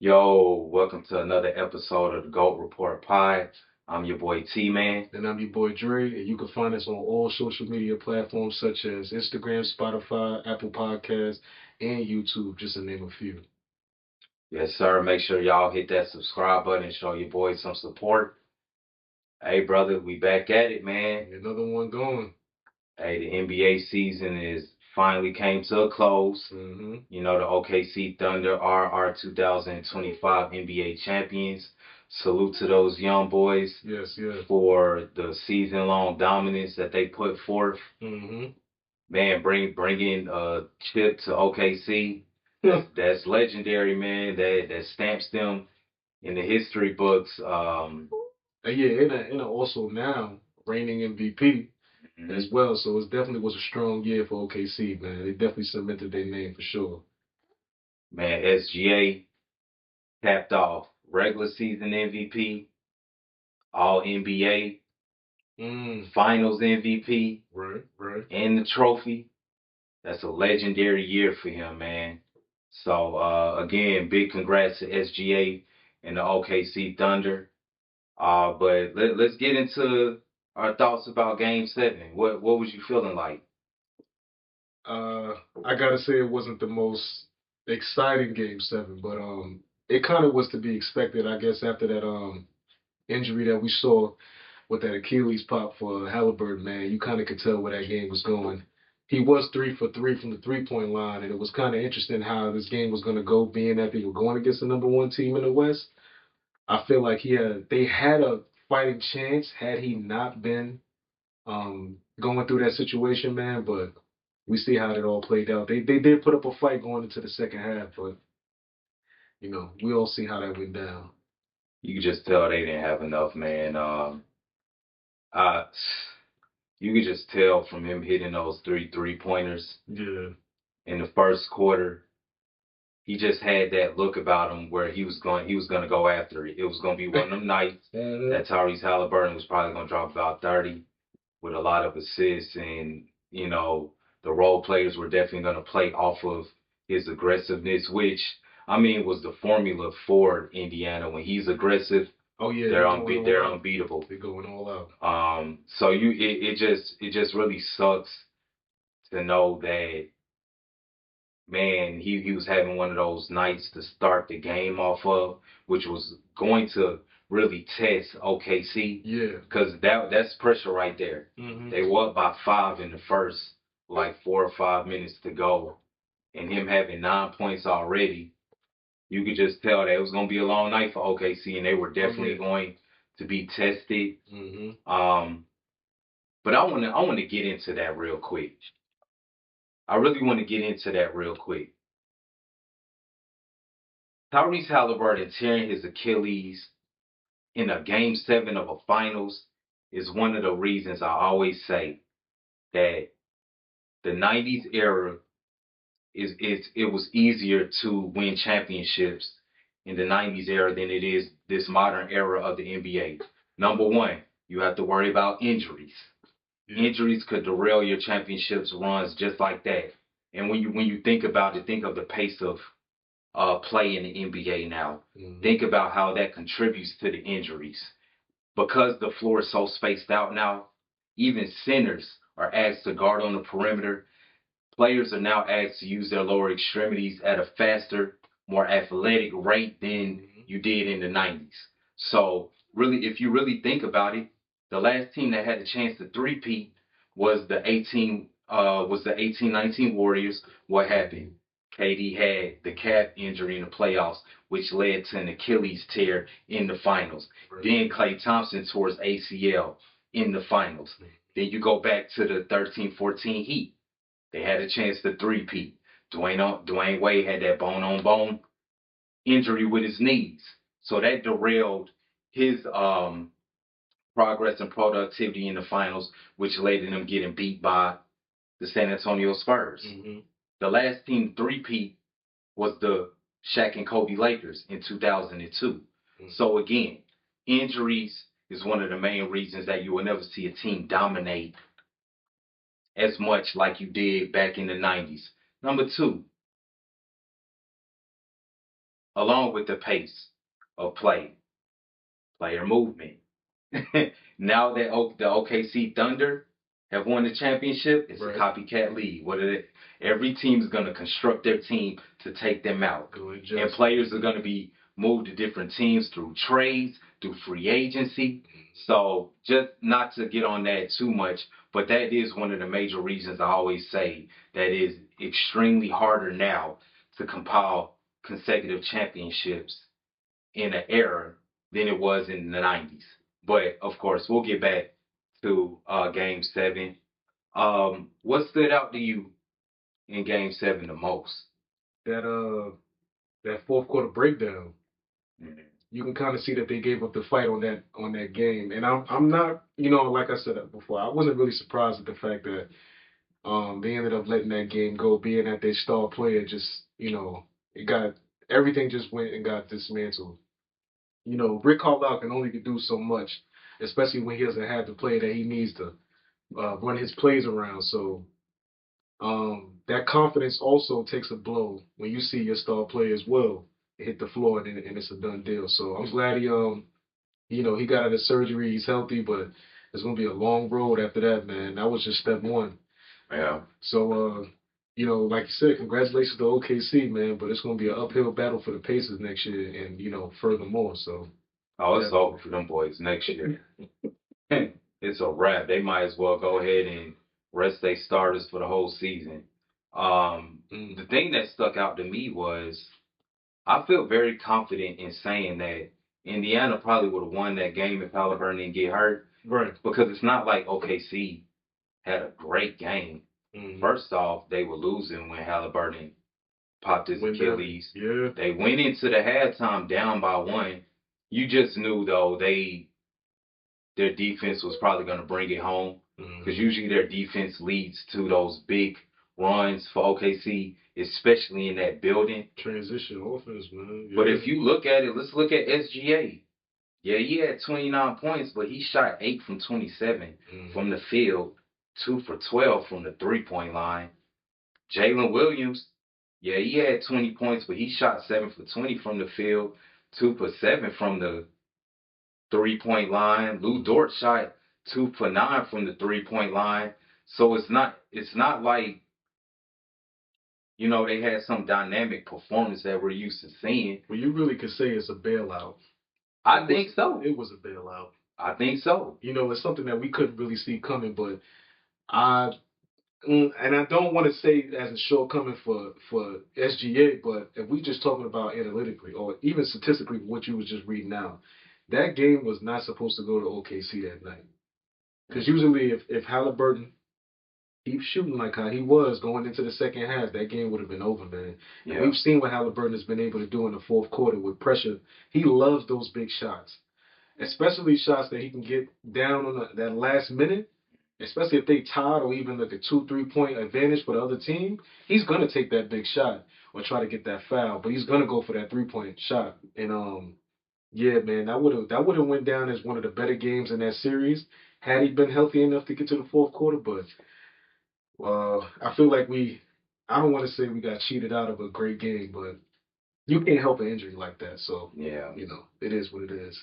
Yo, welcome to another episode of the GOAT Report Pod. I'm your boy Tman. And I'm your boy Dre, and you can find us on all social media platforms such as Instagram, Spotify, Apple Podcasts, and YouTube, just to name a few. Yes, sir. Make sure y'all hit that subscribe button and show your boy some support. Hey, brother, we back at it, man. Another one going. Hey, the NBA season is finally came to a close. Mm-hmm. You know, the OKC Thunder are our 2025 NBA champions. Salute to those young boys Yes, yes. for the season-long dominance that they put forth. Mm-hmm. Man, bringing Chip to OKC. That's legendary, man. That stamps them in the history books. Yeah, and also now reigning MVP as Mhm. well. So it definitely was a strong year for OKC, man. They definitely cemented their name for sure. Man, SGA tapped off regular season MVP, All NBA, Mm. Finals MVP, Right, right. and the trophy. That's a legendary year for him, man. So again, big congrats to SGA and the OKC Thunder. But let's get into our thoughts about Game 7. What was you feeling like? Uh, I gotta say it wasn't the most exciting game 7, but it kind of was to be expected, I guess, after that injury that we saw with that Achilles pop for Halliburton, man. You kind of could tell where that game was going. He was 3 for 3 from the 3-point line, and it was kind of interesting how this game was going to go, being that they were going against the number one team in the West. I feel like they had a fighting chance had he not been going through that situation, man. But we see how it all played out. They did put up a fight going into the second half, but we all see how that went down. You could just tell they didn't have enough, man. Uh, you could just tell from him hitting those three pointers Yeah. in the first quarter. He just had that look about him where he was going to go after it. It was going to be one of them nights that Tyrese Halliburton was probably going to drop about 30 with a lot of assists, and the role players were definitely going to play off of his aggressiveness, which I mean was the formula for Indiana. When he's aggressive, Oh yeah, they're unbeatable. They're going all out. So it just really sucks to know that, man, he was having one of those nights to start the game off of, which was going to really test OKC. Yeah. Because that's pressure right there. Mm-hmm. They were up by 5 in the first, like 4 or 5 minutes to go, and him having 9 points already, you could just tell that it was going to be a long night for OKC, and they were definitely going to be tested. Mm-hmm. But I want to get into that real quick. I really want to get into that real quick. Tyrese Halliburton tearing his Achilles in a game 7 of a finals is one of the reasons I always say that the 90s era it was easier to win championships in the 90s era than it is this modern era of the NBA. Number one, you have to worry about injuries. Yeah. Injuries could derail your championships runs just like that. And when you think about it, think of the pace of play in the NBA now. Mm-hmm. Think about how that contributes to the injuries. Because the floor is so spaced out now, even centers are asked to guard on the perimeter. Players are now asked to use their lower extremities at a faster, more athletic rate than you did in the 90s. So, really, if you really think about it, the last team that had the chance to three-peat was the 18-19 Warriors. What happened? KD had the calf injury in the playoffs, which led to an Achilles tear in the finals. Right. Then Klay Thompson tore his ACL in the finals. Then you go back to the 13-14 Heat. They had a chance to three-peat. Dwayne Wade had that bone-on-bone injury with his knees. So that derailed his progress and productivity in the finals, which led to them getting beat by the San Antonio Spurs. Mm-hmm. The last team three-peat was the Shaq and Kobe Lakers in 2002. Mm-hmm. So again, injuries is one of the main reasons that you will never see a team dominate as much like you did back in the 90s. Number two, along with the pace of play, player movement. Now that the OKC Thunder have won the championship, it's Right. a copycat league. What are they? Every team is going to construct their team to take them out, and players are going to be moved to different teams through trades, through free agency. So just not to get on that too much, but that is one of the major reasons I always say that is extremely harder now to compile consecutive championships in an era than it was in the 90s. But of course, we'll get back to Game 7. What stood out to you in Game 7 the most? That fourth quarter breakdown. Mm-hmm. You can kind of see that they gave up the fight on that game, and I'm not, you know, like I said before, I wasn't really surprised at the fact that they ended up letting that game go, being that their star player just, you know, it got everything just went and got dismantled. You know, Rick Carlisle can only do so much, especially when he doesn't have the player that he needs to run his plays around. So that confidence also takes a blow when you see your star player as well hit the floor and it's a done deal. So I'm glad he you know, he got out of surgery, he's healthy, but it's gonna be a long road after that, man. That was just step one. Yeah. So you know, like you said, congratulations to OKC, man. But it's gonna be an uphill battle for the Pacers next year, and you know, furthermore. So It's over for them boys next year. It's a wrap. They might as well go ahead and rest their starters for the whole season. The thing that stuck out to me was I feel very confident in saying that Indiana probably would have won that game if Halliburton didn't get hurt. Right. Because it's not like OKC had a great game. First off, they were losing when Halliburton popped his Achilles. Yeah. They went into the halftime down by 1. You just knew though their defense was probably going to bring it home because usually their defense leads to those big runs for OKC, especially in that building. Transition offense, man. Yeah. But if you look at it, let's look at SGA. Yeah, he had 29 points, but he shot 8 from 27 from the field, 2 for 12 from the three-point line. Jalen Williams, yeah, he had 20 points, but he shot 7 for 20 from the field, 2 for 7 from the three-point line. Lou Dort shot 2 for 9 from the three-point line. So it's not like, you know, they had some dynamic performance that we're used to seeing. Well, you really could say it's a bailout. I think so. It was a bailout. I think so. You know, it's something that we couldn't really see coming, but I and I don't want to say as a shortcoming for SGA, but if we just talking about analytically or even statistically, what you was just reading out, that game was not supposed to go to OKC that night. Because usually, if Halliburton keeps shooting like how he was going into the second half, that game would have been over, man. Yeah. And we've seen what Halliburton has been able to do in the fourth quarter with pressure. He loves those big shots, especially shots that he can get down on that last minute. Especially if they tied or even like a 2-3 point advantage for the other team, he's gonna take that big shot or try to get that foul. But he's gonna go for that 3-point shot. And yeah, man, that would have went down as one of the better games in that series had he been healthy enough to get to the fourth quarter. But I feel like I don't want to say we got cheated out of a great game, but you can't help an injury like that. So yeah, you know, it is what it is.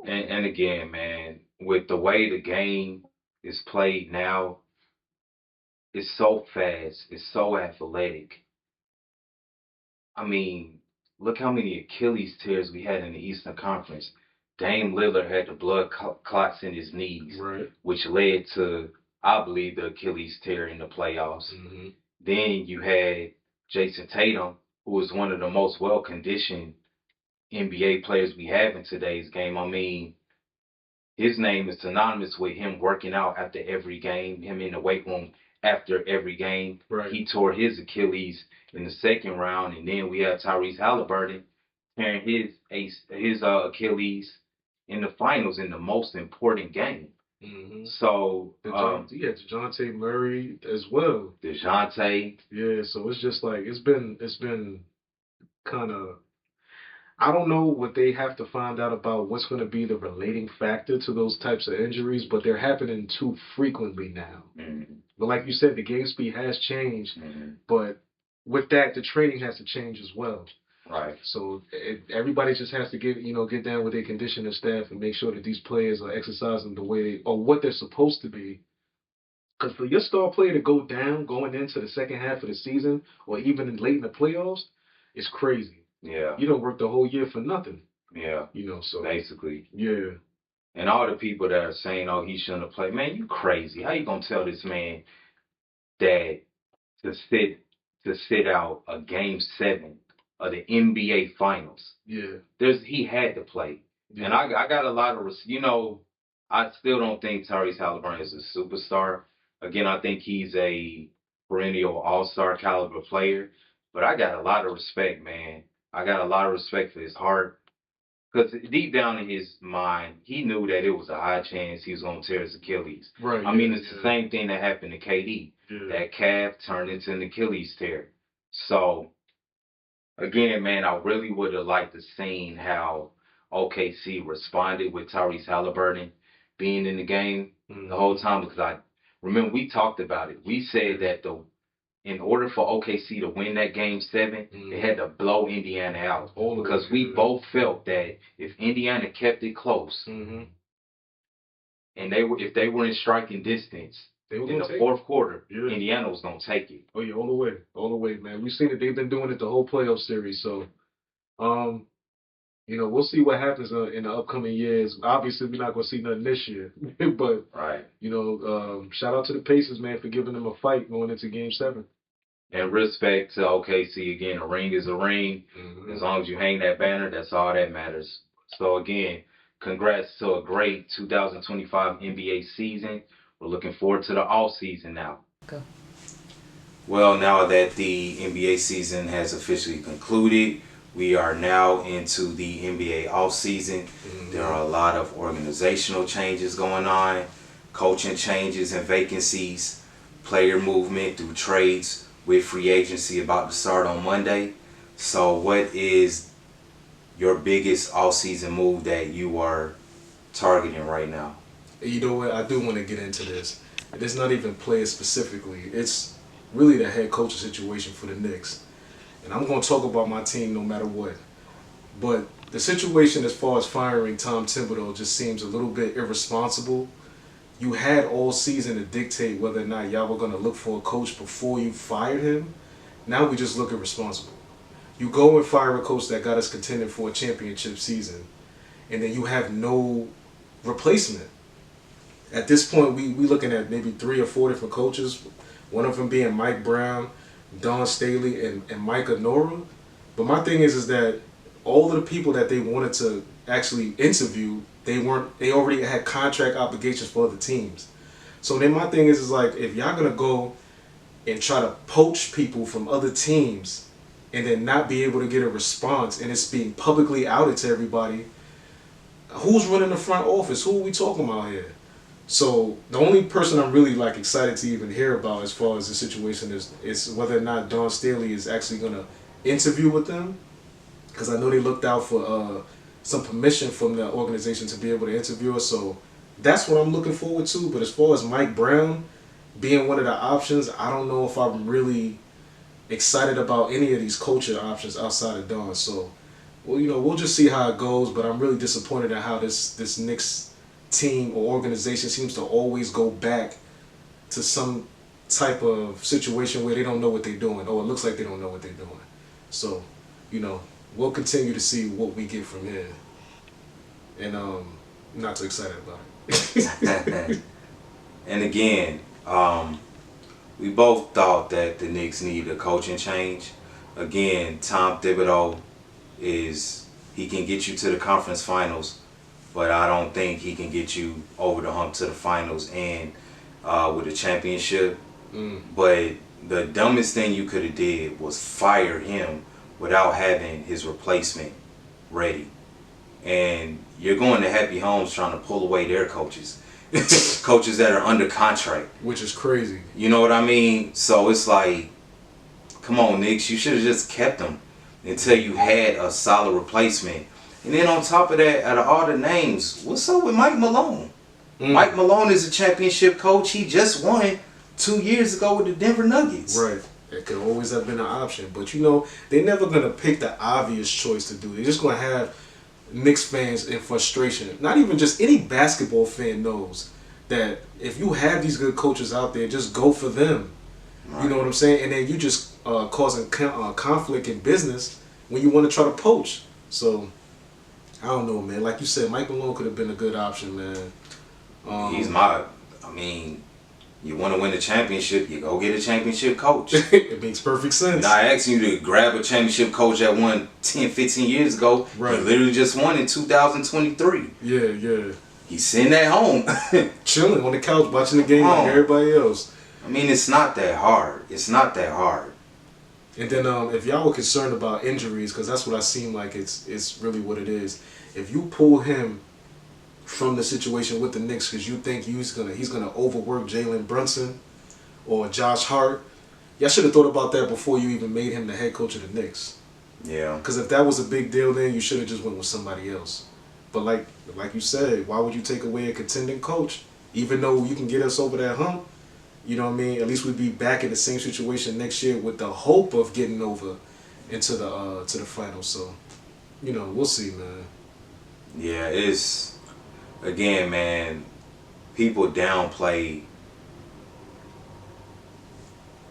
And again, man, with the way the game is played now, it's so fast, it's so athletic. I mean, look how many Achilles tears we had in the Eastern Conference. Dame Lillard had the blood clots in his knees, right, which led to, I believe, the Achilles tear in the playoffs. Then you had Jason Tatum, who was one of the most well-conditioned NBA players we have in today's game. I mean, his name is synonymous with him working out after every game, him in the weight room after every game. Right. He tore his Achilles in the second round, and then we have Tyrese Halliburton tearing his Achilles in the finals in the most important game. So he had DeJounte Murray as well. DeJounte. Yeah, so it's just like it's been kind of. I don't know what they have to find out about what's going to be the relating factor to those types of injuries, but they're happening too frequently now. But like you said, the game speed has changed, but with that, the training has to change as well. Right. So everybody just has to get down with their conditioning staff and make sure that these players are exercising the way or what they're supposed to be. Because for your star player to go down going into the second half of the season or even late in the playoffs, it's crazy. Yeah. You don't work the whole year for nothing. Yeah. So basically. Yeah. And all the people that are saying, "Oh, he shouldn't have played," man, you crazy. How you gonna tell this man that to sit out a game 7 of the NBA Finals? Yeah. He had to play, Yeah. and I got a lot of I still don't think Tyrese Halliburton is a superstar. Again, I think he's a perennial all-star caliber player, but I got a lot of respect, man. I got a lot of respect for his heart. Because deep down in his mind, he knew that it was a high chance he was going to tear his Achilles. Right. I mean, it's the same thing that happened to KD. Yeah. That calf turned into an Achilles tear. So, again, man, I really would have liked to seen how OKC responded with Tyrese Halliburton being in the game the whole time. Because I remember we talked about it. We said that in order for OKC to win that game 7, they had to blow Indiana out. Because we both felt that if Indiana kept it close, and if they were in striking distance in the fourth quarter, Indiana was gonna take it. Oh yeah, all the way, man. We've seen it. They've been doing it the whole playoff series. So, we'll see what happens in the upcoming years. Obviously, we're not gonna see nothing this year, but Right. Shout out to the Pacers, man, for giving them a fight going into Game 7. And respect to OKC again. A ring is a ring. As long as you hang that banner, that's all that matters. So again, congrats to a great 2025 NBA season. We're looking forward to the offseason now. Go. Well, now that the NBA season has officially concluded, we are now into the NBA offseason. There are a lot of organizational changes going on, coaching changes and vacancies, player movement through trades, with free agency about to start on Monday. So what is your biggest offseason move that you are targeting right now? You know what? I do want to get into this. It's not even players specifically. It's really the head coaching situation for the Knicks. And I'm going to talk about my team no matter what. But the situation as far as firing Tom Thibodeau just seems a little bit irresponsible. You had all season to dictate whether or not y'all were going to look for a coach before you fired him. Now we just look irresponsible. You go and fire a coach that got us contending for a championship season, and then you have no replacement. At this point, we looking at maybe 3 or 4 different coaches, one of them being Mike Brown, Don Staley, and Mike Anora. But my thing is that all of the people that they wanted to actually interview, they already had contract obligations for other teams. So then my thing is like, if y'all gonna go and try to poach people from other teams and then not be able to get a response and it's being publicly outed to everybody, who's running the front office? Who are we talking about here? So the only person I'm really excited to even hear about as far as the situation is whether or not Don Staley is actually gonna interview with them, because I know they looked out for some permission from the organization to be able to interview us. So that's what I'm looking forward to. But as far as Mike Brown being one of the options, I don't know if I'm really excited about any of these coaching options outside of Don. So, we'll just see how it goes. But I'm really disappointed at how this Knicks team or organization seems to always go back to some type of situation where they don't know what they're doing, or it looks like they don't know what they're doing. So, we'll continue to see what we get from here. And I'm not too excited about it. And again, we both thought that the Knicks need a coaching change. Again, Tom Thibodeau he can get you to the conference finals, but I don't think he can get you over the hump to the finals and with a championship. But the dumbest thing you could have did was fire him without having his replacement ready. And you're going to Happy Homes trying to pull away their coaches. Coaches that are under contract. Which is crazy. You know what I mean? So it's like, come on, Knicks, you should have just kept them until you had a solid replacement. And then on top of that, out of all the names, what's up with Mike Malone? Mike Malone is a championship coach. He just won 2 years ago with the Denver Nuggets. Right. It could always have been an option. But, you know, they're never going to pick the obvious choice to do. They're just going to have Knicks fans in frustration. Not even just any basketball fan knows that if you have these good coaches out there, just go for them. Right. You know what I'm saying? And then you just causing conflict in business when you want to try to poach. So, I don't know, man. Like you said, Mike Malone could have been a good option, man. You want to win the championship, you go get a championship coach. It makes perfect sense. Now, I asked you to grab a championship coach that won 10, 15 years ago. Right. He literally just won in 2023. Yeah. He's sitting at home. Chilling on the couch, watching the game like everybody else. I mean, it's not that hard. It's not that hard. And then if y'all were concerned about injuries, because that's what I seem like it's really what it is. If you pull him from the situation with the Knicks because you think he's gonna overwork Jalen Brunson or Josh Hart, y'all should have thought about that before you even made him the head coach of the Knicks. Yeah. Because if that was a big deal, then you should have just went with somebody else. But like you said, why would you take away a contending coach? Even though you can get us over that hump, you know what I mean? At least we'd be back in the same situation next year with the hope of getting over into the to the finals. So, you know, we'll see, man. Yeah, it's, again, man, people downplay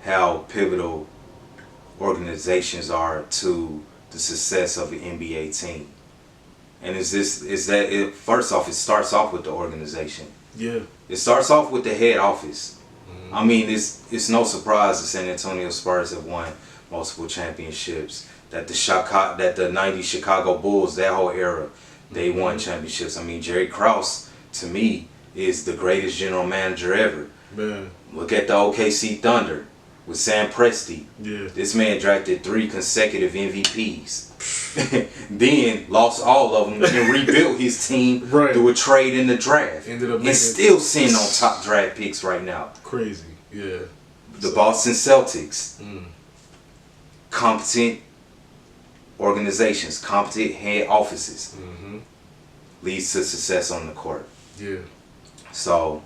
how pivotal organizations are to the success of an NBA team. And first off, it starts off with the organization. Yeah. It starts off with the head office. I mean, it's no surprise the San Antonio Spurs have won multiple championships. That the 90s Chicago Bulls, that whole era, they won championships. I mean, Jerry Krause, to me, is the greatest general manager ever. Man. Look at the OKC Thunder with Sam Presti. Yeah. This man drafted 3 consecutive MVPs. Then lost all of them and rebuilt his team through a trade in the draft. And still sitting on top draft picks right now. Crazy, yeah. The Boston Celtics. Competent organizations, competent head offices leads to success on the court. Yeah. So,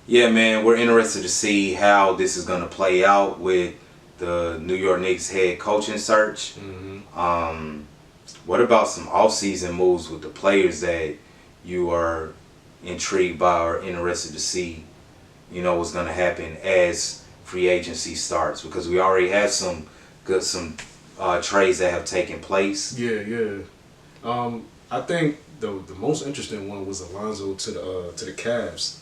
yeah, man, we're interested to see how this is going to play out with the New York Knicks head coaching search. What about some offseason moves with the players that you are intrigued by or interested to see, you know, what's going to happen as free agency starts? Because we already have some trades that have taken place. Yeah. I think the most interesting one was Alonzo to the Cavs.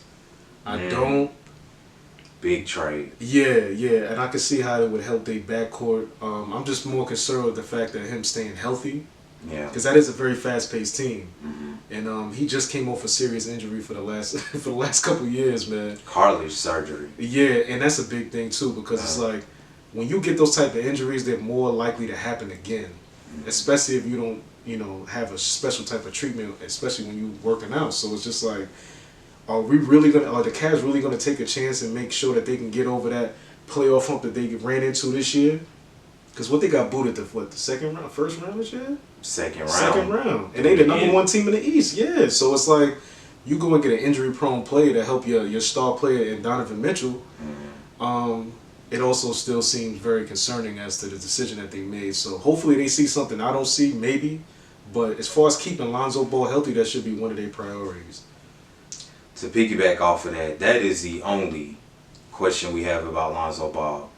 Big trade. Yeah, and I can see how it would help their backcourt. I'm just more concerned with the fact that him staying healthy. Yeah. Because that is a very fast-paced team, and he just came off a serious injury for the last couple of years, man. Cartilage surgery. Yeah, and that's a big thing too, because it's like when you get those type of injuries, they're more likely to happen again, especially if you don't, you know, have a special type of treatment, especially when you're working out. So it's just like, are the Cavs really gonna take a chance and make sure that they can get over that playoff hump that they ran into this year? Because what they got booted the second round, first round this year? Second round. And they the number one team in the East. Yeah. So it's like you go and get an injury-prone player to help your star player in Donovan Mitchell. It also still seems very concerning as to the decision that they made. So hopefully they see something I don't see, maybe. But as far as keeping Lonzo Ball healthy, that should be one of their priorities. To piggyback off of that, that is the only question we have about Lonzo Ball,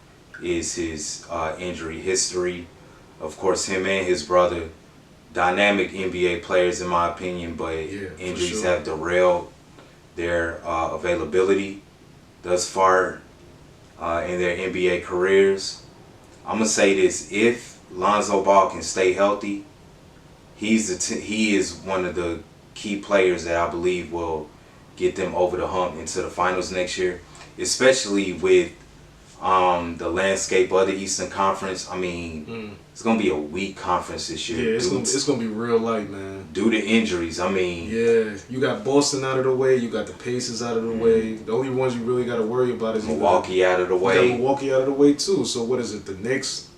is his injury history. Of course, him and his brother, dynamic NBA players in my opinion, but injuries have derailed their availability thus far in their NBA careers. I'm going to say this, if Lonzo Ball can stay healthy, he is one of the key players that I believe will get them over the hump into the finals next year, especially with the landscape of the Eastern Conference. I mean, it's gonna be a weak conference this year. Yeah, it's gonna be real light, man. Due to injuries, I mean. Yeah, you got Boston out of the way, you got the Pacers out of the way. The only ones you really got to worry about is Milwaukee out of the way. You got Milwaukee out of the way too. So what is it? The Knicks,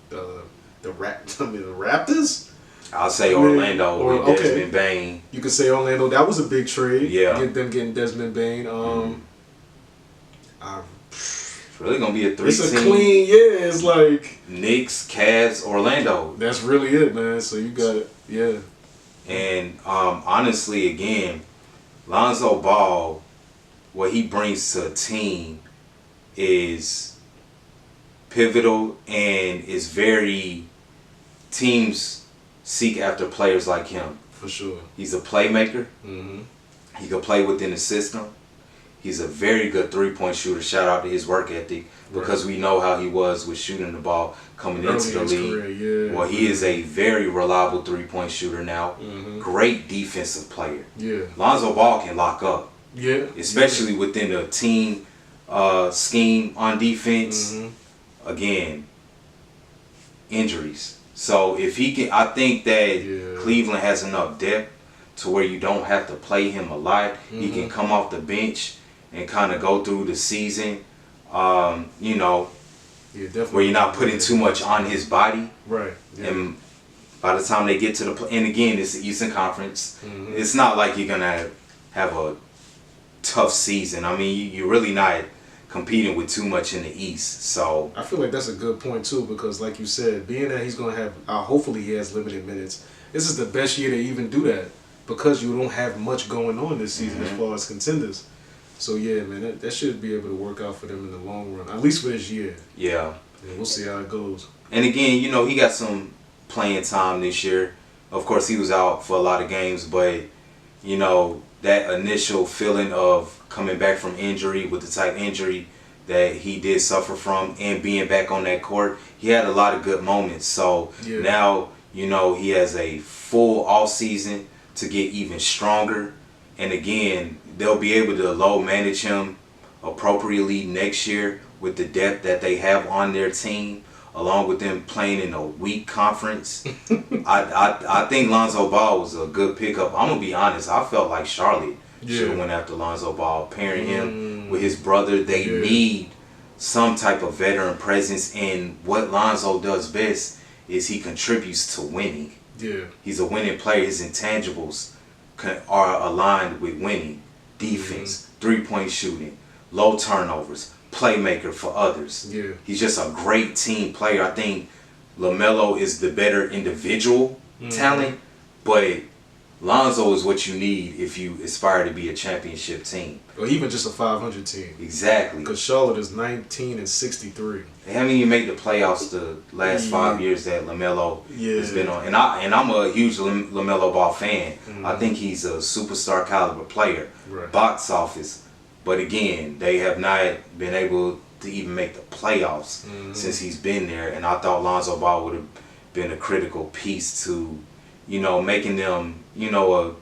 the Raptors. I'll say Orlando with Desmond Bain. You could say Orlando. That was a big trade. Yeah. Them getting Desmond Bain. It's really gonna be a 3-team. It's a clean, yeah. It's like Knicks, Cavs, Orlando. That's really it, man. So you got it, yeah. And honestly, again, Lonzo Ball, what he brings to a team is pivotal and is very. Teams seek after players like him. For sure. He's a playmaker. Mm-hmm. He can play within the system. He's a very good three-point shooter. Shout out to his work ethic because we know how he was with shooting the ball coming into the league. Career, yeah. Well, he is a very reliable three-point shooter now. Mm-hmm. Great defensive player. Yeah. Lonzo Ball can lock up. Yeah. Especially within the team scheme on defense. Mm-hmm. Again, injuries. So if he can, I think that Cleveland has enough depth to where you don't have to play him a lot. Mm-hmm. He can come off the bench and kind of go through the season, you know, where you're not putting too much on his body. Right. Yeah. And by the time they get to the, and again, it's the Eastern Conference. Mm-hmm. It's not like you're gonna have a tough season. I mean, you're really not competing with too much in the East. So I feel like that's a good point too, because like you said, being that he's gonna have, hopefully he has limited minutes. This is the best year to even do that because you don't have much going on this season as far as contenders. So yeah, man, that should be able to work out for them in the long run, at least for this year. Yeah. And we'll see how it goes. And again, you know, he got some playing time this year. Of course, he was out for a lot of games, but you know, that initial feeling of coming back from injury with the type of injury that he did suffer from and being back on that court, he had a lot of good moments. So now, you know, he has a full off season to get even stronger. And again, they'll be able to load manage him appropriately next year with the depth that they have on their team, along with them playing in a weak conference. I think Lonzo Ball was a good pickup. I'm going to be honest. I felt like Charlotte should have went after Lonzo Ball, pairing him with his brother. They need some type of veteran presence, and what Lonzo does best is he contributes to winning. Yeah. He's a winning player. His intangibles are aligned with winning. Defense, three-point shooting, low turnovers, playmaker for others. Yeah. He's just a great team player. I think LaMelo is the better individual talent, but Lonzo is what you need if you aspire to be a championship team. Or even just a 500 team. Exactly. Because Charlotte is 19-63. They haven't even made the playoffs the last 5 years that LaMelo has been on. And I'm a huge LaMelo Ball fan. I think he's a superstar caliber player. Right. Box office. But again, they have not been able to even make the playoffs since he's been there. And I thought Lonzo Ball would have been a critical piece to, you know, making them, you know,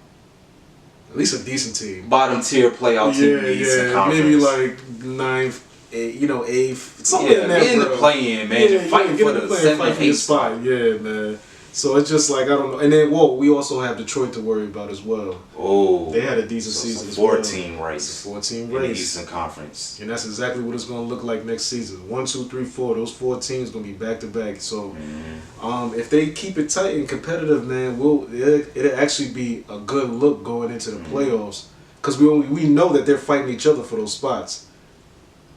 at least a decent team. Bottom tier playoff team in the Eastern Conference. Maybe like 9th, 8th. Something in that in the play-in, man. Fighting for the 7th, 8th spot. Yeah, man. So it's just like, I don't know. And then, we also have Detroit to worry about as well. Oh. They had a decent season as 14 race. 14 race. In the race. Eastern Conference. And that's exactly what it's going to look like next season. 1, 2, 3, 4. Those 4 teams going to be back-to-back. So if they keep it tight and competitive, man, it'll actually be a good look going into the playoffs. Because we know that they're fighting each other for those spots.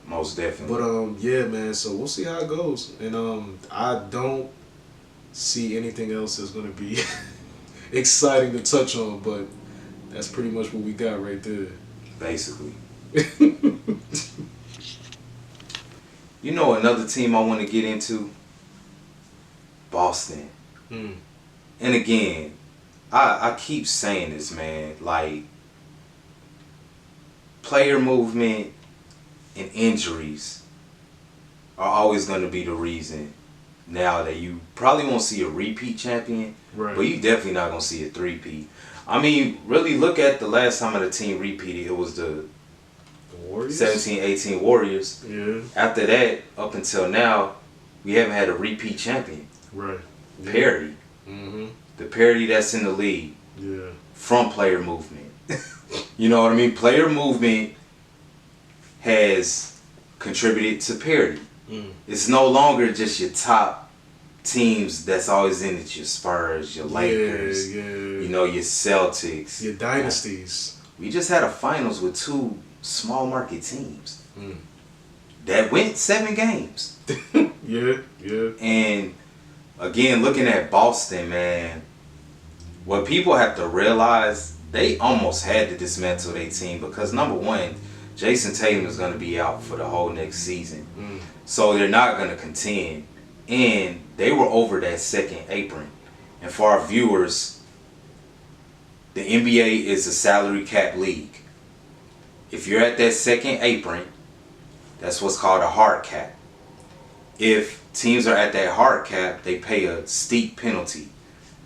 Most definitely. But, yeah, man. So we'll see how it goes. And I don't see anything else that's going to be exciting to touch on, but that's pretty much what we got right there. Basically. You know another team I want to get into? Boston. And again, I keep saying this, man, like player movement and injuries are always going to be the reason now that you probably won't see a repeat champion, but you definitely not going to see a three-peat. I mean, really look at the last time the team repeated. It was the Warriors? 17-18 Warriors. Yeah. After that, up until now, we haven't had a repeat champion. Right. Yeah. Parity. The parity that's in the league. Yeah. From player movement. You know what I mean? Player movement has contributed to parity. It's no longer just your top teams that's always in it, your Spurs, your Lakers, you know, your Celtics. Your dynasties. We just had a finals with 2 small market teams. that went 7 games. Yeah. And again, looking at Boston, man, what people have to realize, they almost had to dismantle their team because number one, Jason Tatum is going to be out for the whole next season. So they're not going to contend. And they were over that second apron. And for our viewers, the NBA is a salary cap league. If you're at that second apron, that's what's called a hard cap. If teams are at that hard cap, they pay a steep penalty.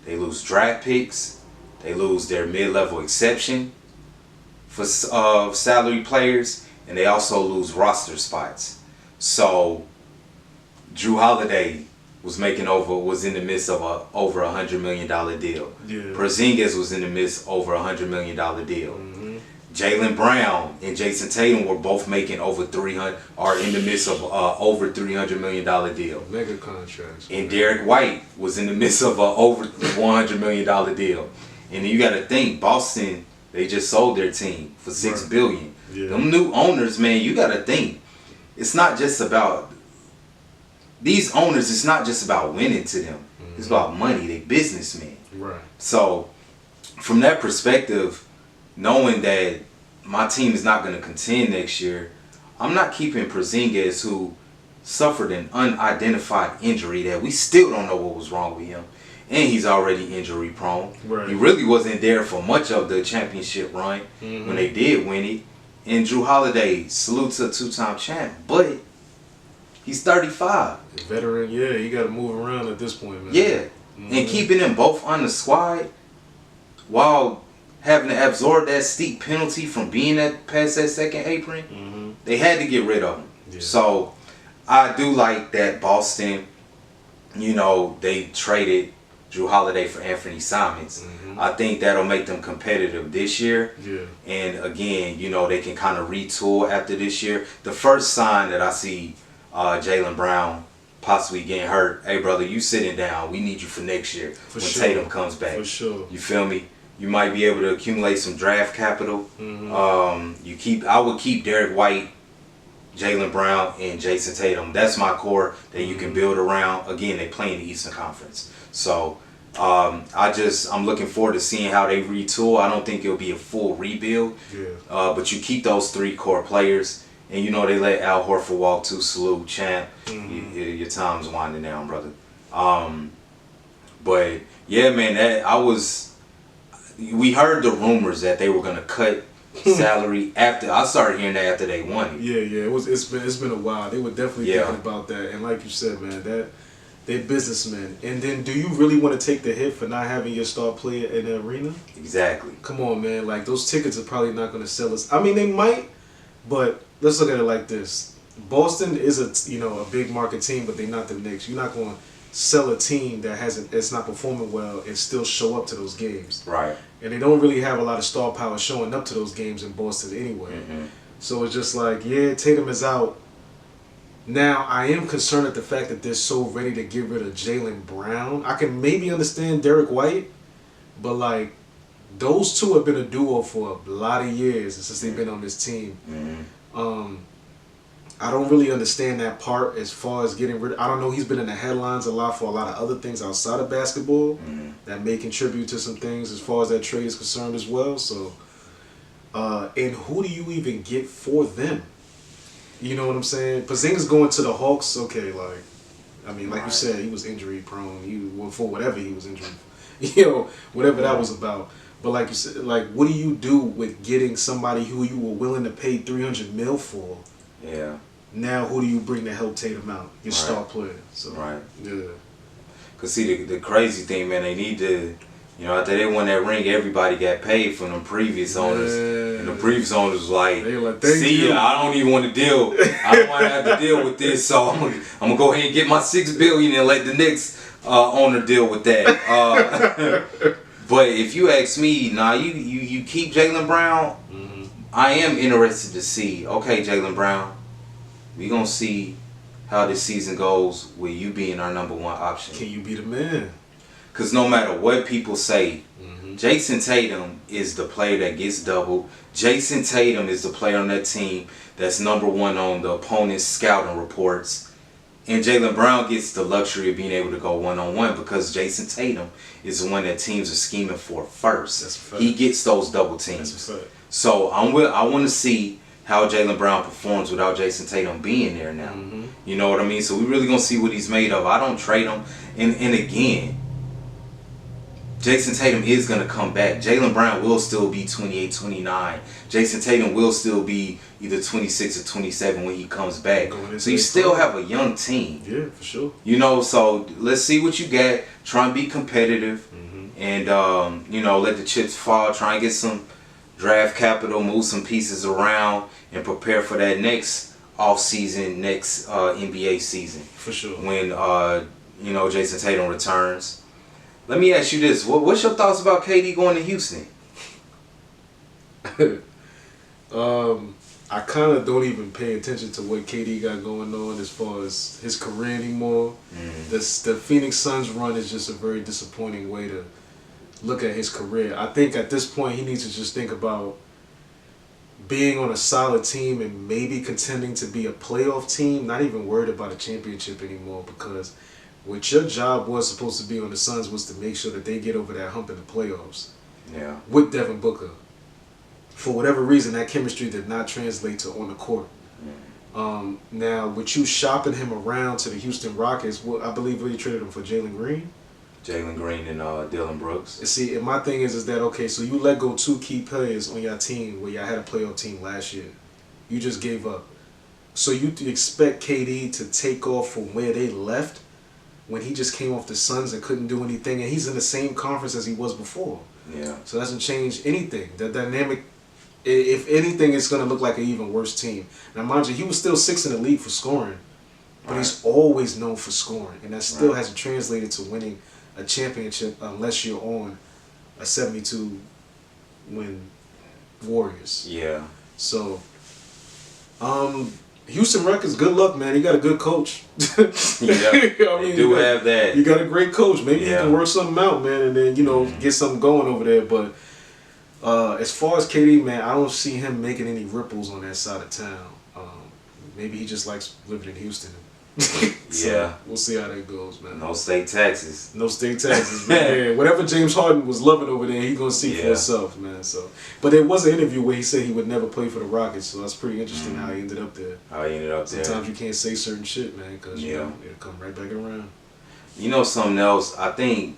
They lose draft picks. They lose their mid-level exception for salary players, and they also lose roster spots. So Drew Holiday was in the midst of a over $100 million deal. Yeah. Porzingis was in the midst over $100 million deal. Jaylen Brown and Jason Tatum were both making over 300, are in the midst of over $300 million deal. Mega contracts. And Derek White was in the midst of a over $100 million deal. And then you got to think, Boston, they just sold their team for $6 billion. Yeah. Them new owners, man, you got to think, it's not just about these owners. It's not just about winning to them. It's about money. They businessmen. Right. So from that perspective, knowing that my team is not going to contend next year, I'm not keeping Porzingis, who suffered an unidentified injury that we still don't know what was wrong with him, and he's already injury prone. Right. He really wasn't there for much of the championship run when they did win it. And Drew Holiday, salute to a 2-time champ, but he's 35. Veteran, yeah, you got to move around at this point, man. Yeah, and keeping them both on the squad while having to absorb that steep penalty from being past that second apron, they had to get rid of him. Yeah. So I do like that Boston, they traded Drew Holiday for Anthony Simons. I think that'll make them competitive this year. Yeah. And again, they can kind of retool after this year. The first sign that I see Jaylen Brown possibly getting hurt, hey brother, you sitting down. We need you for next year when Tatum comes back. For sure. You feel me? You might be able to accumulate some draft capital. I would keep Derek White, Jaylen Brown, and Jason Tatum. That's my core that you can build around. Again, they play in the Eastern Conference. So I'm looking forward to seeing how they retool. I don't think it'll be a full rebuild. Yeah. But you keep those 3 core players. And they let Al Horford walk too. Salute, champ. Your time's winding down, brother. But yeah, man, we heard the rumors that they were gonna cut salary after. I started hearing that after they won it. Yeah. It's been a while. They were definitely thinking about that. And like you said, man, that they're businessmen. And then, do you really want to take the hit for not having your star player in the arena? Exactly. Come on, man. Like, those tickets are probably not gonna sell us. I mean, they might, but let's look at it like this: Boston is a big market team, but they're not the Knicks. You're not going to sell a team that's not performing well and still show up to those games. Right. And they don't really have a lot of star power showing up to those games in Boston anyway. So it's just like, yeah, Tatum is out. Now, I am concerned at the fact that they're so ready to get rid of Jaylen Brown. I can maybe understand Derek White, but like, those two have been a duo for a lot of years since they've been on this team. I don't really understand that part as far as getting rid of. I don't know, he's been in the headlines a lot for a lot of other things outside of basketball that may contribute to some things as far as that trade is concerned as well. So, and who do you even get for them? You know what I'm saying? Porzingis going to the Hawks, okay, like you said, he was injury prone. For whatever he was injured, whatever that was about. But like you said, like, what do you do with getting somebody who you were willing to pay $300 million for? Yeah. Now, who do you bring to help Tatum out? Your star player. So, yeah. Cause see, the crazy thing, man, they need to, after they won that ring, everybody got paid from them previous owners, and the previous owners was like, "See ya, I don't even want to deal. I don't want to have to deal with this. So I'm gonna go ahead and get my $6 billion and let the next owner deal with that." But if you ask me, you keep Jaylen Brown. I am interested to see. Okay, Jaylen Brown, we gonna see how this season goes with you being our #1 option. Can you be the man? Because no matter what people say, Jason Tatum is the player that gets doubled. Jason Tatum is the player on that team that's number one on the opponent's scouting reports. And Jaylen Brown gets the luxury of being able to go one-on-one because Jason Tatum is the one that teams are scheming for first. That's a fact. He gets those double teams. That's a fact. So I want to see how Jaylen Brown performs without Jason Tatum being there now. You know what I mean? So we really going to see what he's made of. I don't trade him. And again, Jason Tatum is going to come back. Jaylen Brown will still be 28, 29. Jason Tatum will still be either 26 or 27 when he comes back. So you still have a young team. Yeah, for sure. You know, so let's see what you got. Try and be competitive. And, you know, let the chips fall. Try and get some draft capital, move some pieces around, and prepare for that next offseason, next NBA season. For sure. When, you know, Jason Tatum returns. Let me ask you this. What's your thoughts about KD going to Houston? I kind of don't even pay attention to what KD got going on as far as his career anymore. The Phoenix Suns run is just a very disappointing way to look at his career. I think at this point he needs to just think about being on a solid team and maybe contending to be a playoff team, not even worried about a championship anymore, because what your job was supposed to be on the Suns was to make sure that they get over that hump in the playoffs. Yeah. With Devin Booker. For whatever reason, that chemistry did not translate to on the court. Now, with you shopping him around to the Houston Rockets, I believe you traded him for Jalen Green. Jalen Green and Dillon Brooks. See, and my thing is that, okay, so you let go 2 key players on your team where y'all had a playoff team last year. You just gave up. So you expect KD to take off from where they left when he just came off the Suns and couldn't do anything, and he's in the same conference as he was before. Yeah. So it doesn't change anything. The dynamic, if anything, it's going to look like an even worse team. Now, mind you, he was still 6th in the league for scoring, but he's always known for scoring, and that still hasn't translated to winning a championship unless you're on a 72-win Warriors. Yeah. So, Houston Rockets, good luck, man. You got a good coach. Yeah, they do have that. You got a great coach. Maybe you can work something out, man, and then, you know, get something going over there. But as far as KD, man, I don't see him making any ripples on that side of town. Maybe he just likes living in Houston. So yeah. We'll see how that goes, man. No state taxes. No state taxes, man. Whatever James Harden was loving over there, he's gonna see for himself, man. So, but there was an interview where he said he would never play for the Rockets, so that's pretty interesting how he ended up there. Sometimes you can't say certain shit, man, because you know, it'll come right back around. You know something else? I think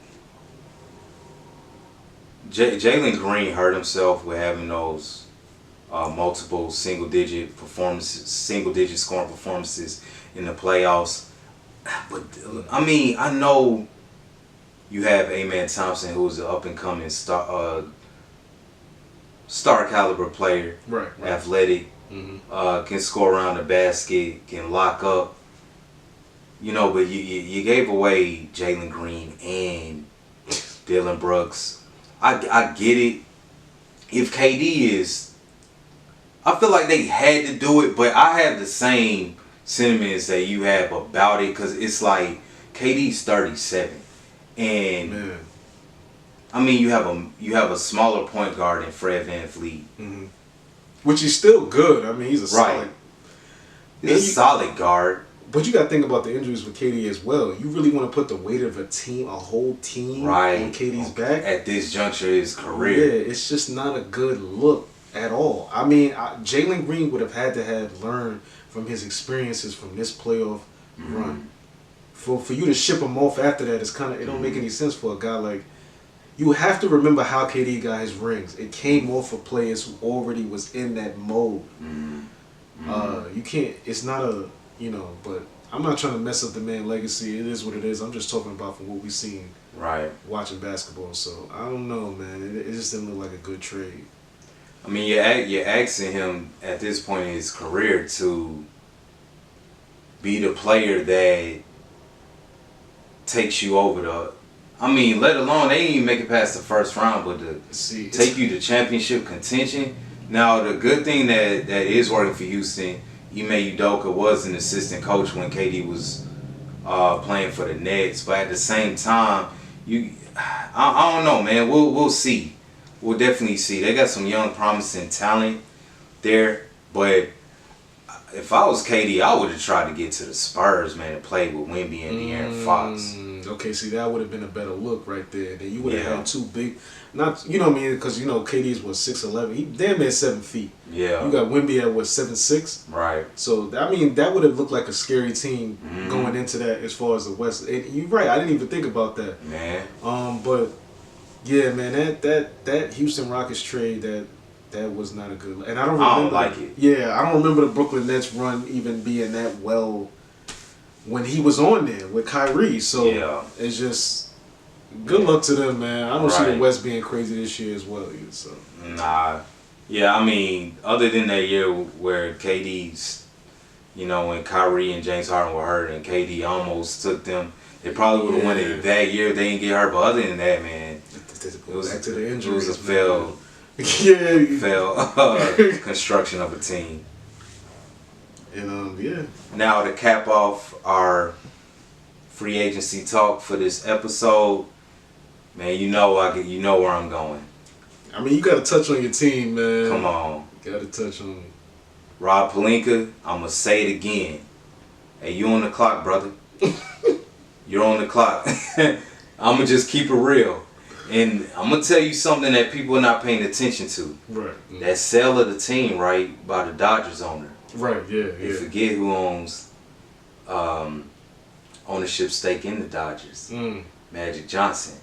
Jalen Green hurt himself with having those multiple single-digit scoring performances in the playoffs. But I mean, I know you have Tman Thompson, who's an up-and-coming star caliber player, athletic, can score around the basket, can lock up. You know, but you gave away Jalen Green and Dillon Brooks. I get it. If KD is, I feel like they had to do it, but I have the same sentiments that you have about it, because it's like KD's 37, and I mean you have a smaller point guard in Fred VanVleet, which is still good. I mean, he's a solid. He's a solid guard. But you got to think about the injuries with KD as well. You really want to put the weight of a team, a whole team, on KD's back at this juncture of his career. Yeah, it's just not a good look at all. I mean, Jalen Green would have had to have learned from his experiences from this playoff run. For you to ship him off after that is kind of, it don't make any sense for a guy like. You have to remember how KD got his rings. It came off of players who already was in that mode. You can't. It's not a. You know, but I'm not trying to mess up the man's legacy. It is what it is. I'm just talking about from what we've seen watching basketball. So, I don't know, man. It just didn't look like a good trade. I mean, you're asking him at this point in his career to be the player that takes you over the... I mean, let alone, they didn't even make it past the first round, but to take you to championship contention. Now, the good thing that is working for Houston... Ime Udoka was an assistant coach when KD was playing for the Nets, but at the same time, I don't know, man. We'll see. We'll definitely see. They got some young, promising talent there, but if I was KD, I would have tried to get to the Spurs, man, and play with Wemby and De'Aaron Fox. Okay, see, that would have been a better look right there. Then you would have had two big, not you know what I mean, because you know KD is what 6'11", he damn near 7 feet. Yeah. You got Wemby at what 7'6". Right. So I mean, that would have looked like a scary team going into that as far as the West. And you're right, I didn't even think about that. Man. But yeah, man, that Houston Rockets trade that was not a good. And I don't like it. Yeah, I don't remember the Brooklyn Nets run even being that well when he was on there with Kyrie. So it's just good luck to them, man. I don't see the West being crazy this year as well either. So nah, yeah, I mean, other than that year where KD's, you know, when Kyrie and James Harden were hurt and KD almost took them, they probably would have won it that year if they didn't get hurt. But other than that, man, it was back to the injuries. It was a failed. Construction of a team. And Now to cap off our free agency talk for this episode, man, you know where I'm going. I mean, you got to touch on your team, man. Come on. Got to touch on Rob Pelinka. I'm gonna say it again. Hey, you on the clock, brother? You're on the clock. I'm gonna just keep it real. And I'm going to tell you something that people are not paying attention to. Right. That sale of the team, right, by the Dodgers owner. Right, yeah. They forget who owns ownership stake in the Dodgers. Magic Johnson.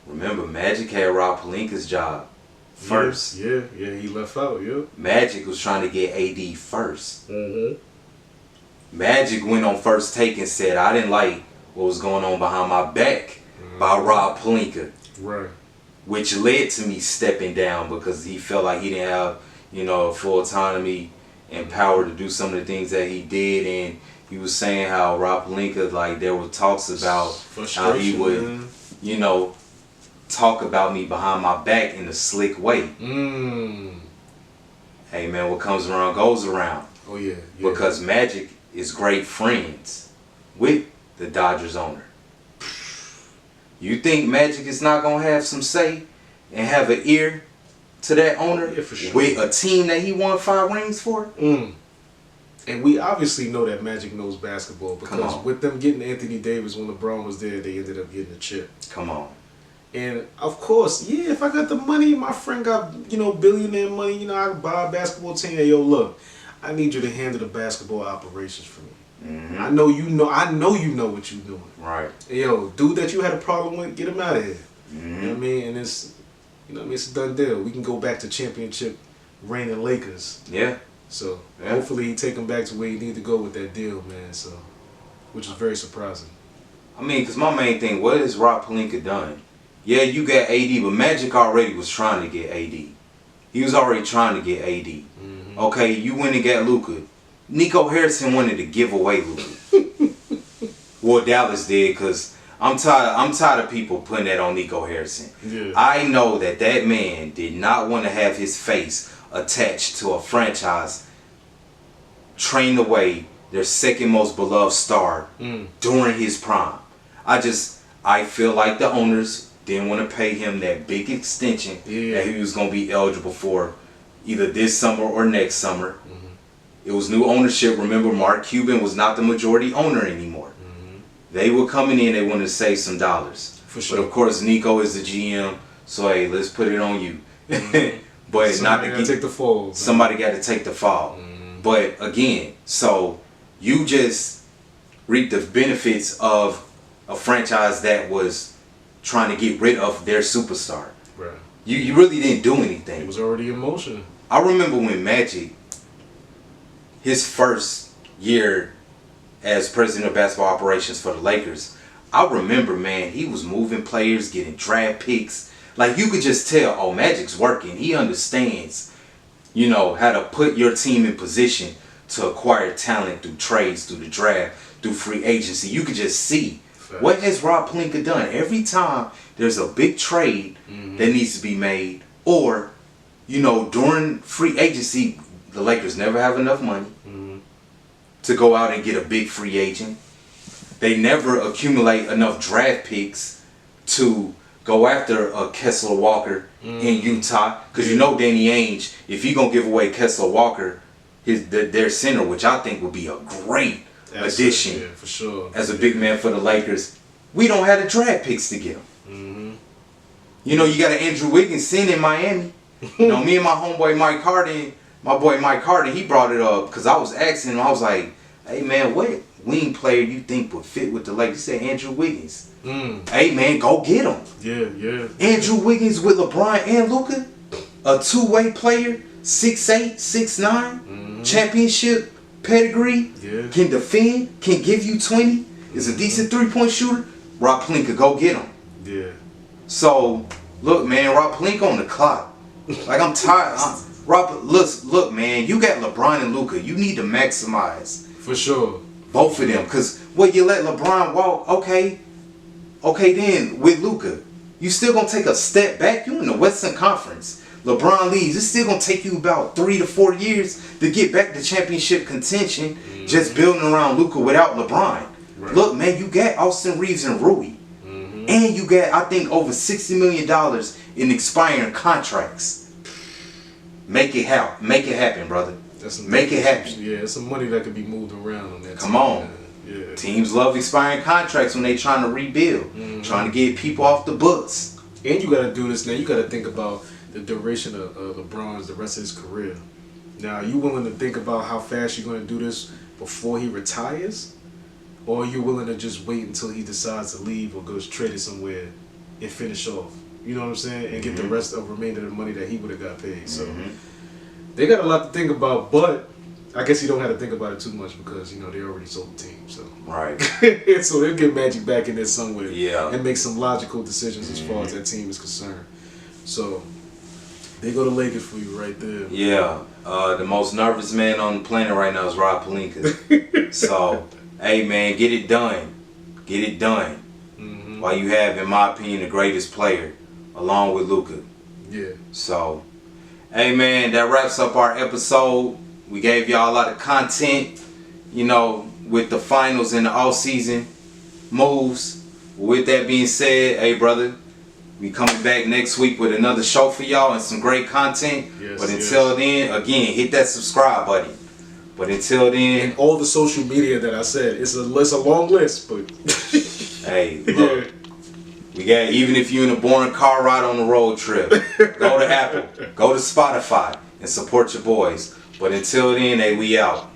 Remember, Magic had Rob Pelinka's job first. Yeah, he left out, Magic was trying to get AD first. Magic went on First Take and said, I didn't like what was going on behind my back by Rob Pelinka. Right. Which led to me stepping down because he felt like he didn't have, you know, full autonomy and power to do some of the things that he did. And he was saying how Rob Pelinka, like, there were talks about how he would, you know, talk about me behind my back in a slick way. Hey, man, what comes around goes around. Oh, yeah. Because Magic is great friends with the Dodgers owner. You think Magic is not going to have some say and have an ear to that owner for sure. With a team that he won 5 rings for? And we obviously know that Magic knows basketball because with them getting Anthony Davis when LeBron was there, they ended up getting a chip. Come on. And of course, if I got the money, my friend got, you know, billionaire money, you know, I could buy a basketball team. Hey, yo, look, I need you to handle the basketball operations for me. I know you know what you're doing. Right. Yo, dude that you had a problem with, get him out of here. You know what I mean? And it's, you know what I mean, it's a done deal. We can go back to championship reigning Lakers. Yeah. So hopefully he take him back to where he need to go with that deal, man. So, which is very surprising. I mean, because my main thing, what has Rob Pelinka done? Yeah, you got AD, but Magic already was trying to get AD. He was already trying to get AD. Okay, you went and got Luka. Nico Harrison wanted to give away Luka. Well, Dallas did, because I'm tired of people putting that on Nico Harrison. Yeah. I know that man did not want to have his face attached to a franchise trained away their second most beloved star during his prime. I feel like the owners didn't want to pay him that big extension that he was going to be eligible for either this summer or next summer. It was new ownership. Remember, Mark Cuban was not the majority owner anymore. They were coming in, they wanted to save some dollars. For sure. But of course, Nico is the GM, so hey, let's put it on you. But somebody got to take the fall. Somebody got to take the fall. But again, so you just reap the benefits of a franchise that was trying to get rid of their superstar. Right. You really didn't do anything. It was already in motion. I remember when Magic, his first year as president of basketball operations for the Lakers, I remember, man, he was moving players, getting draft picks. Like, you could just tell, oh, Magic's working. He understands, you know, how to put your team in position to acquire talent through trades, through the draft, through free agency. You could just see. Facts. What has Rob Pelinka done? Every time there's a big trade that needs to be made, or, you know, during free agency, the Lakers never have enough money to go out and get a big free agent. They never accumulate enough draft picks to go after Kessler Walker in Utah, because you know Danny Ainge, if he gonna give away Kessler Walker, their center, which I think would be a great addition, for sure, as a big man for the Lakers. We don't have the draft picks to get him. You know, you got an Andrew Wiggins sitting in Miami. You know, me and my homeboy Mike Harden, he brought it up because I was asking him. I was like, "Hey man, what wing player you think would fit with the Lakers?" He said Andrew Wiggins. Hey man, go get him. Yeah. Andrew Wiggins with LeBron and Luka, a two-way player, 6'8", 6'9", championship pedigree, can defend, can give you 20, is a decent three-point shooter. Rob Pelinka, go get him. Yeah. So look, man, Rob Pelinka on the clock. Like, I'm tired. Look, man, you got LeBron and Luka. You need to maximize for sure both of them, because you let LeBron walk, okay, then with Luka, you still gonna take a step back. You in the Western Conference. LeBron leaves. It's still gonna take you about 3 to 4 years to get back to championship contention. Just building around Luka without LeBron. Right. Look, man, you got Austin Reeves and Rui, and you got, I think, over $60 million in expiring contracts. Make it happen, brother. Make it happen. Yeah, it's some money that could be moved around on that. Come on. Yeah. Teams love expiring contracts when they trying to rebuild, trying to get people off the books. And you got to do this now. You got to think about the duration of LeBron's, the rest of his career. Now, are you willing to think about how fast you're going to do this before he retires? Or are you willing to just wait until he decides to leave or goes traded somewhere and finish off? You know what I'm saying? And get the rest of the remainder of the money that he would have got paid. So they got a lot to think about, but I guess you don't have to think about it too much because, you know, they already sold the team. So right. So they'll get Magic back in there somewhere and make some logical decisions as far as that team is concerned. So they go to Lakers for you right there. Yeah. The most nervous man on the planet right now is Rob Pelinka. So, hey man, get it done. Get it done. While you have, in my opinion, the greatest player, along with Luka. Yeah. So, hey man, that wraps up our episode. We gave y'all a lot of content, you know, with the finals and the offseason moves. With that being said, hey brother, we coming back next week with another show for y'all and some great content. But until then, again, hit that subscribe button. But until then, and all the social media that I said, it's a long list, but hey, look, we got, even if you're in a boring car ride on the road trip, go to Apple, go to Spotify, and support your boys. But until then, hey, we out.